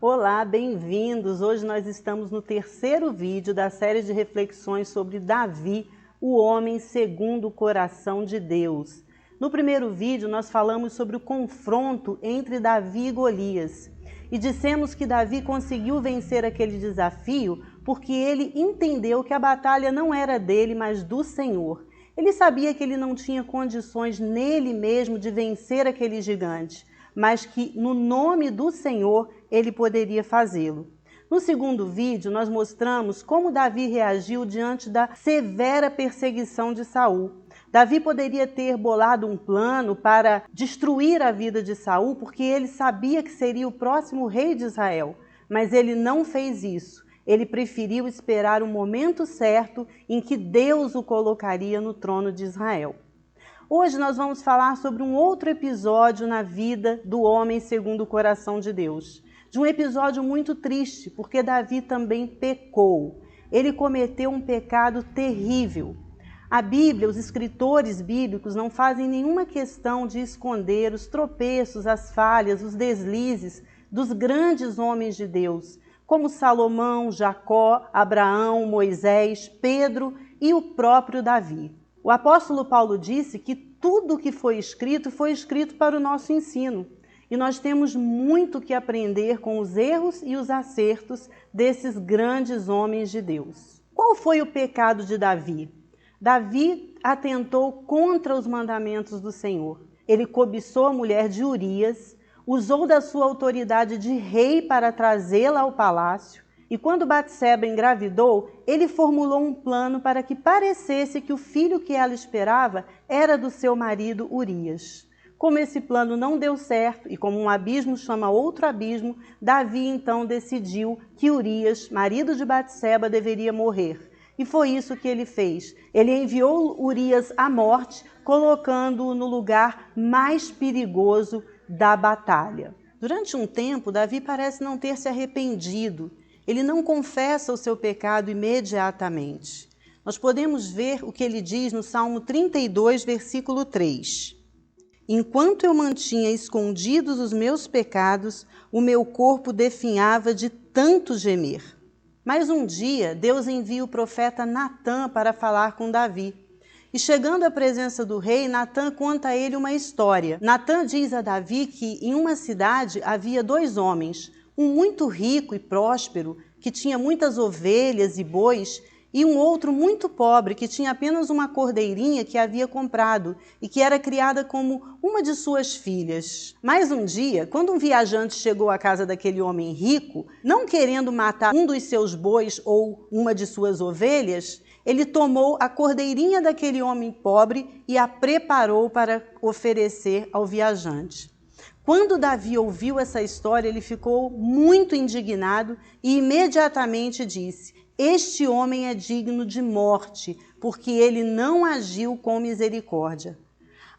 Olá, bem-vindos! Hoje nós estamos no terceiro vídeo da série de reflexões sobre Davi, o homem segundo o coração de Deus. No primeiro vídeo nós falamos sobre o confronto entre Davi e Golias e dissemos que Davi conseguiu vencer aquele desafio porque ele entendeu que a batalha não era dele, mas do Senhor. Ele sabia que ele não tinha condições nele mesmo de vencer aquele gigante, mas que no nome do Senhor ele poderia fazê-lo. No segundo vídeo, nós mostramos como Davi reagiu diante da severa perseguição de Saul. Davi poderia ter bolado um plano para destruir a vida de Saul, porque ele sabia que seria o próximo rei de Israel, mas ele não fez isso. Ele preferiu esperar o momento certo em que Deus o colocaria no trono de Israel. Hoje nós vamos falar sobre um outro episódio na vida do homem segundo o coração de Deus. De um episódio muito triste, porque Davi também pecou. Ele cometeu um pecado terrível. A Bíblia, os escritores bíblicos não fazem nenhuma questão de esconder os tropeços, as falhas, os deslizes dos grandes homens de Deus, como Salomão, Jacó, Abraão, Moisés, Pedro e o próprio Davi. O apóstolo Paulo disse que tudo que foi escrito para o nosso ensino. E nós temos muito que aprender com os erros e os acertos desses grandes homens de Deus. Qual foi o pecado de Davi? Davi atentou contra os mandamentos do Senhor. Ele cobiçou a mulher de Urias, usou da sua autoridade de rei para trazê-la ao palácio. E quando Batseba engravidou, ele formulou um plano para que parecesse que o filho que ela esperava era do seu marido Urias. Como esse plano não deu certo e como um abismo chama outro abismo, Davi então decidiu que Urias, marido de Batseba, deveria morrer. E foi isso que ele fez. Ele enviou Urias à morte, colocando-o no lugar mais perigoso da batalha. Durante um tempo, Davi parece não ter se arrependido. Ele não confessa o seu pecado imediatamente. Nós podemos ver o que ele diz no Salmo 32, versículo 3. Enquanto eu mantinha escondidos os meus pecados, o meu corpo definhava de tanto gemer. Mas um dia, Deus envia o profeta Natã para falar com Davi. E chegando à presença do rei, Natã conta a ele uma história. Natã diz a Davi que em uma cidade havia dois homens, um muito rico e próspero, que tinha muitas ovelhas e bois, e um outro muito pobre, que tinha apenas uma cordeirinha que havia comprado e que era criada como uma de suas filhas. Mas um dia, quando um viajante chegou à casa daquele homem rico, não querendo matar um dos seus bois ou uma de suas ovelhas, ele tomou a cordeirinha daquele homem pobre e a preparou para oferecer ao viajante. Quando Davi ouviu essa história, ele ficou muito indignado e imediatamente disse: este homem é digno de morte, porque ele não agiu com misericórdia.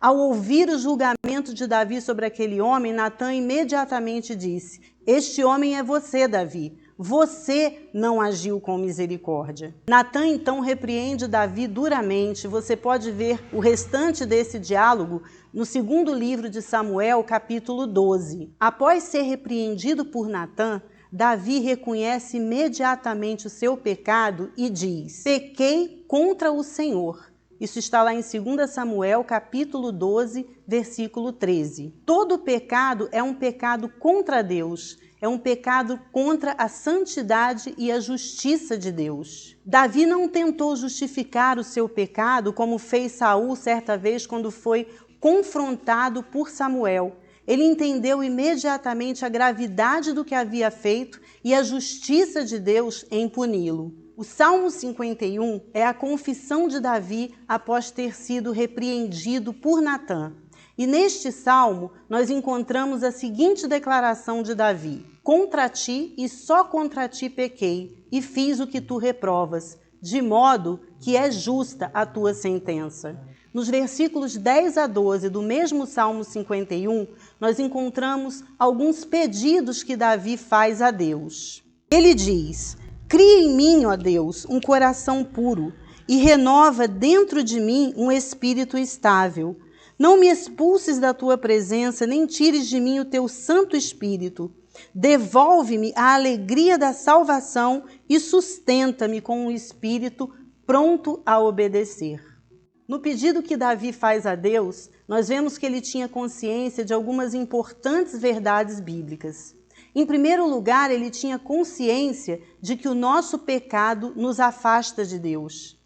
Ao ouvir o julgamento de Davi sobre aquele homem, Natã imediatamente disse: este homem é você, Davi. Você não agiu com misericórdia. Natã então repreende Davi duramente. Você pode ver o restante desse diálogo no segundo livro de Samuel, capítulo 12. Após ser repreendido por Natã, Davi reconhece imediatamente o seu pecado e diz: pequei contra o Senhor. Isso está lá em 2 Samuel, capítulo 12, versículo 13. Todo pecado é um pecado contra Deus. É um pecado contra a santidade e a justiça de Deus. Davi não tentou justificar o seu pecado como fez Saul certa vez quando foi confrontado por Samuel. Ele entendeu imediatamente a gravidade do que havia feito e a justiça de Deus em puni-lo. O Salmo 51 é a confissão de Davi após ter sido repreendido por Natã. E neste salmo nós encontramos a seguinte declaração de Davi: contra ti e só contra ti pequei, e fiz o que tu reprovas, de modo que é justa a tua sentença. Nos versículos 10 a 12 do mesmo Salmo 51, nós encontramos alguns pedidos que Davi faz a Deus. Ele diz: cria em mim, ó Deus, um coração puro, e renova dentro de mim um espírito estável. Não me expulses da tua presença, nem tires de mim o teu Santo Espírito. Devolve-me a alegria da salvação e sustenta-me com um espírito pronto a obedecer. No pedido que Davi faz a Deus, nós vemos que ele tinha consciência de algumas importantes verdades bíblicas. Em primeiro lugar, ele tinha consciência de que o nosso pecado nos afasta de Deus.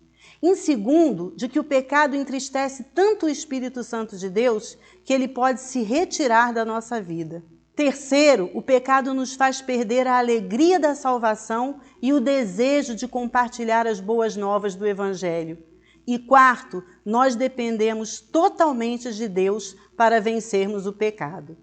Em segundo, de que o pecado entristece tanto o Espírito Santo de Deus que ele pode se retirar da nossa vida. Terceiro, o pecado nos faz perder a alegria da salvação e o desejo de compartilhar as boas novas do Evangelho. E quarto, nós dependemos totalmente de Deus para vencermos o pecado.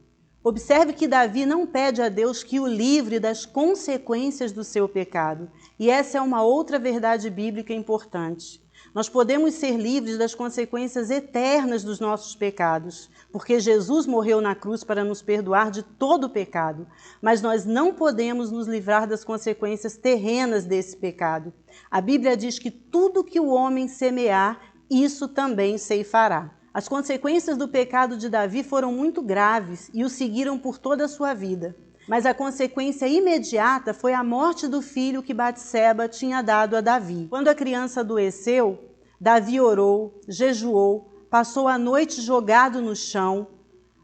Observe que Davi não pede a Deus que o livre das consequências do seu pecado. E essa é uma outra verdade bíblica importante. Nós podemos ser livres das consequências eternas dos nossos pecados, porque Jesus morreu na cruz para nos perdoar de todo o pecado, mas nós não podemos nos livrar das consequências terrenas desse pecado. A Bíblia diz que tudo que o homem semear, isso também ceifará. As consequências do pecado de Davi foram muito graves e o seguiram por toda a sua vida. Mas a consequência imediata foi a morte do filho que Batseba tinha dado a Davi. Quando a criança adoeceu, Davi orou, jejuou, passou a noite jogado no chão,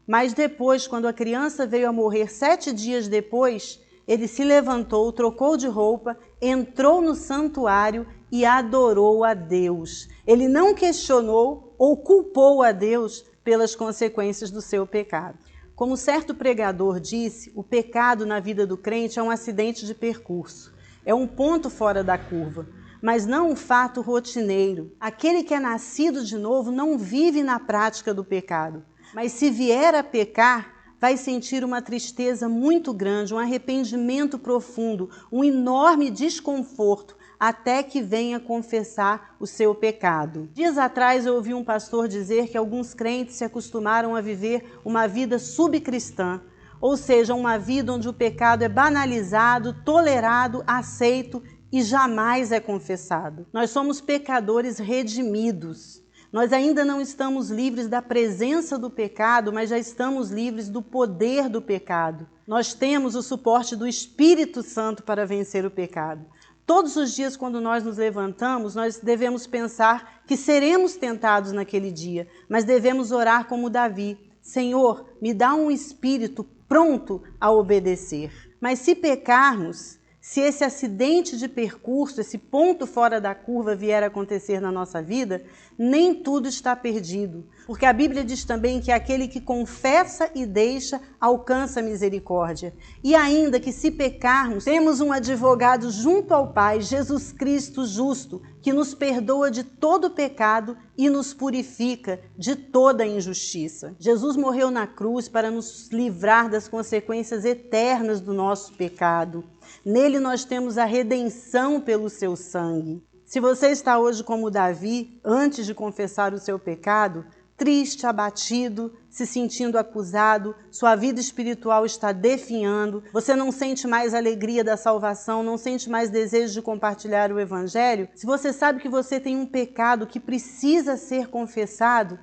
mas depois, quando a criança veio a morrer 7 dias depois, ele se levantou, trocou de roupa, entrou no santuário e adorou a Deus. Ele não questionou ou culpou a Deus pelas consequências do seu pecado. Como certo pregador disse, o pecado na vida do crente é um acidente de percurso. É um ponto fora da curva, mas não um fato rotineiro. Aquele que é nascido de novo não vive na prática do pecado, mas se vier a pecar, vai sentir uma tristeza muito grande, um arrependimento profundo, um enorme desconforto, até que venha confessar o seu pecado. Dias atrás eu ouvi um pastor dizer que alguns crentes se acostumaram a viver uma vida subcristã, ou seja, uma vida onde o pecado é banalizado, tolerado, aceito e jamais é confessado. Nós somos pecadores redimidos. Nós ainda não estamos livres da presença do pecado, mas já estamos livres do poder do pecado. Nós temos o suporte do Espírito Santo para vencer o pecado. Todos os dias, quando nós nos levantamos, nós devemos pensar que seremos tentados naquele dia, mas devemos orar como Davi: Senhor, me dá um espírito pronto a obedecer. Mas se pecarmos, se esse acidente de percurso, esse ponto fora da curva vier a acontecer na nossa vida, nem tudo está perdido. Porque a Bíblia diz também que aquele que confessa e deixa, alcança misericórdia. E ainda que se pecarmos, temos um advogado junto ao Pai, Jesus Cristo justo, que nos perdoa de todo pecado e nos purifica de toda injustiça. Jesus morreu na cruz para nos livrar das consequências eternas do nosso pecado. Nele nós temos a redenção pelo seu sangue. Se você está hoje como Davi, antes de confessar o seu pecado, triste, abatido, se sentindo acusado, sua vida espiritual está definhando, você não sente mais alegria da salvação, não sente mais desejo de compartilhar o Evangelho, se você sabe que você tem um pecado que precisa ser confessado,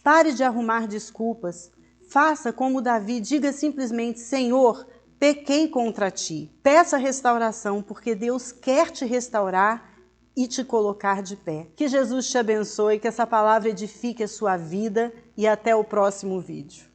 pare de arrumar desculpas. Faça como Davi, diga simplesmente: Senhor, pequei contra ti. Peça restauração, porque Deus quer te restaurar e te colocar de pé. Que Jesus te abençoe, que essa palavra edifique a sua vida e até o próximo vídeo.